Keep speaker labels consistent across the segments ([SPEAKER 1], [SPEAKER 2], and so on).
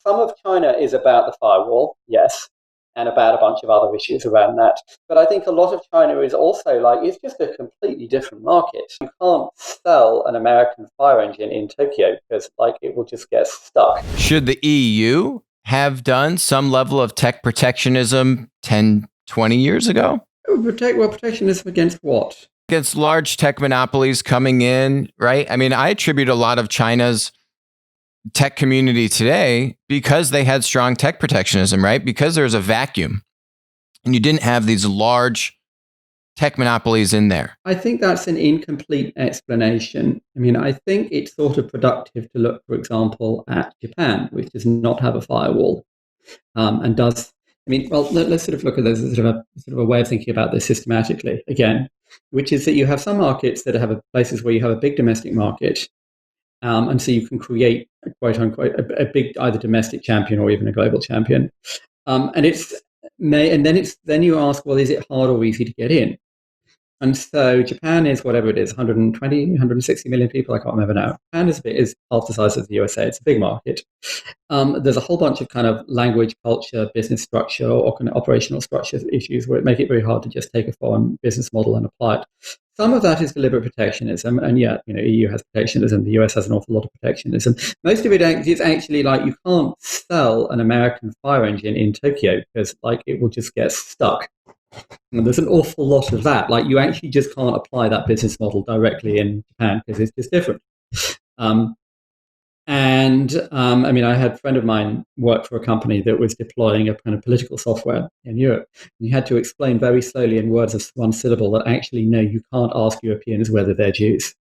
[SPEAKER 1] some of China is about the firewall, yes, and about a bunch of other issues around that. But I think a lot of China is also it's just a completely different market. You can't sell an American fire engine in Tokyo because it will just get stuck.
[SPEAKER 2] Should the EU have done some level of tech protectionism 10, 20 years ago?
[SPEAKER 1] Protectionism against what?
[SPEAKER 2] Against large tech monopolies coming in, right? I mean, I attribute a lot of China's tech community today because they had strong tech protectionism, right? Because there's a vacuum and you didn't have these large tech monopolies in there.
[SPEAKER 1] I think that's an incomplete explanation. I mean, I think it's sort of productive to look, for example, at Japan, which does not have a firewall and does. I mean, well, let's sort of look at this as sort of a way of thinking about this systematically again, which is that you have some markets that have places where you have a big domestic market. And so you can create, quote unquote, a big either domestic champion or even a global champion. And then you ask, well, is it hard or easy to get in? And so Japan is whatever it is, 120, 160 million people. I can't remember now. Japan is half the size of the USA. It's a big market. There's a whole bunch of kind of language, culture, business structure, or kind of operational structure issues where it make it very hard to just take a foreign business model and apply it. Some of that is deliberate protectionism, and EU has protectionism. The US has an awful lot of protectionism. Most of it is actually you can't sell an American fire engine in Tokyo because it will just get stuck. And there's an awful lot of that. You actually just can't apply that business model directly in Japan because it's just different. I mean, I had a friend of mine work for a company that was deploying a kind of political software in Europe. And he had to explain very slowly in words of one syllable that actually, no, you can't ask Europeans whether they're Jews.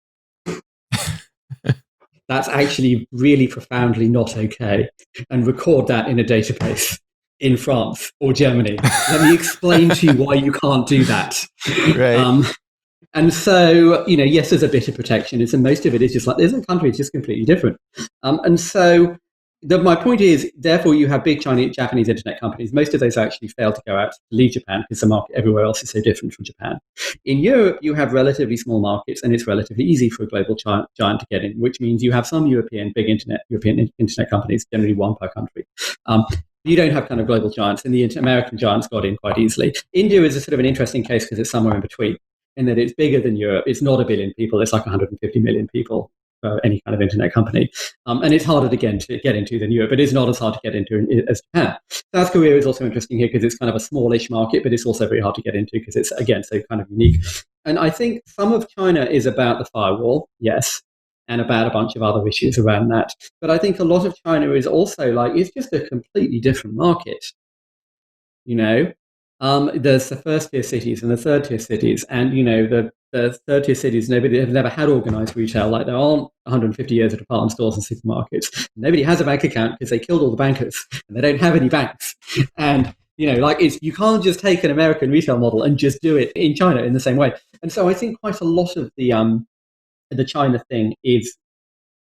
[SPEAKER 1] That's actually really profoundly not okay. And record that in a database in France or Germany. Let me explain to you why you can't do that.
[SPEAKER 2] Right.
[SPEAKER 1] And so, yes, there's a bit of protectionism. Most of it is just there's a country is just completely different. And so my point is, therefore, you have big Japanese internet companies. Most of those actually fail to go out to leave Japan because the market everywhere else is so different from Japan. In Europe, you have relatively small markets, and it's relatively easy for a global giant to get in, which means you have some European internet companies, generally one per country. You don't have kind of global giants, and the American giants got in quite easily. India is a sort of an interesting case because it's somewhere in between, in that it's bigger than Europe. It's not 1 billion people. It's 150 million people for any kind of internet company. And it's harder to get into than Europe, but it's not as hard to get into as Japan. South Korea is also interesting here because it's kind of a smallish market, but it's also very hard to get into because it's, again, so kind of unique. And I think some of China is about the firewall, yes, and about a bunch of other issues around that. But I think a lot of China is also it's just a completely different market. There's the first tier cities and the third tier cities, and the third tier cities have never had organized retail. There aren't 150 years of department stores and supermarkets. Nobody has a bank account because they killed all the bankers, and they don't have any banks. And you can't just take an American retail model and just do it in China in the same way. And so I think quite a lot of the China thing is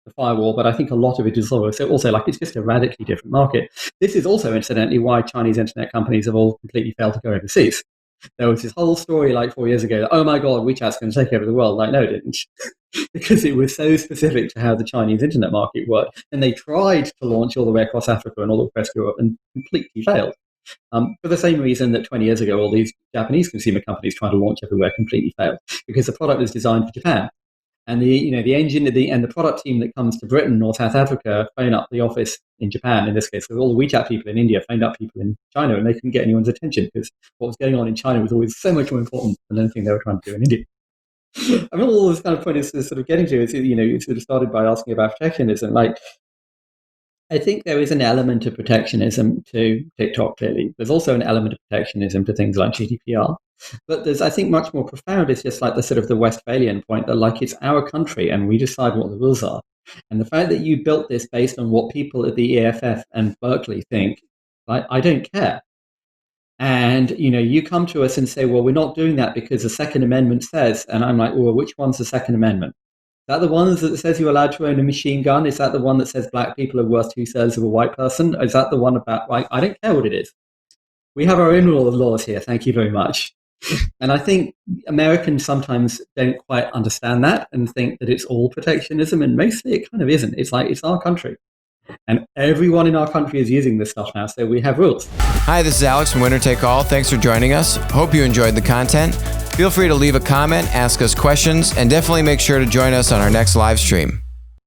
[SPEAKER 1] the firewall, but I think a lot of it is also it's just a radically different market. This is also, incidentally, why Chinese internet companies have all completely failed to go overseas. There was this whole story 4 years ago that, oh my God, WeChat's going to take over the world. No, it didn't. Because it was so specific to how the Chinese internet market worked. And they tried to launch all the way across Africa and all across Europe and completely failed. For the same reason that 20 years ago, all these Japanese consumer companies trying to launch everywhere completely failed. Because the product was designed for Japan. And the engine and the product team that comes to Britain or South Africa phone up the office in Japan, in this case, with all the WeChat people in India phoned up people in China, and they couldn't get anyone's attention because what was going on in China was always so much more important than anything they were trying to do in India. I mean, all this kind of point is sort of getting to is, you sort of started by asking about protectionism. I think there is an element of protectionism to TikTok, clearly. There's also an element of protectionism to things like GDPR. But there's, I think, much more profound is just the sort of the Westphalian point that it's our country and we decide what the rules are. And the fact that you built this based on what people at the EFF and Berkeley think, I don't care. And, you come to us and say, well, we're not doing that because the Second Amendment says, and I'm like, well, which one's the Second Amendment? Is that the one that says you're allowed to own a machine gun? Is that the one that says black people are worth 2/3 of a white person? Is that the one about, I don't care what it is. We have our own rule of laws here. Thank you very much. And I think Americans sometimes don't quite understand that and think that it's all protectionism. And mostly it kind of isn't. It's it's our country. And everyone in our country is using this stuff now, so we have rules.
[SPEAKER 2] Hi, this is Alex from Winner Take All. Thanks for joining us. Hope you enjoyed the content. Feel free to leave a comment, ask us questions, and definitely make sure to join us on our next live stream.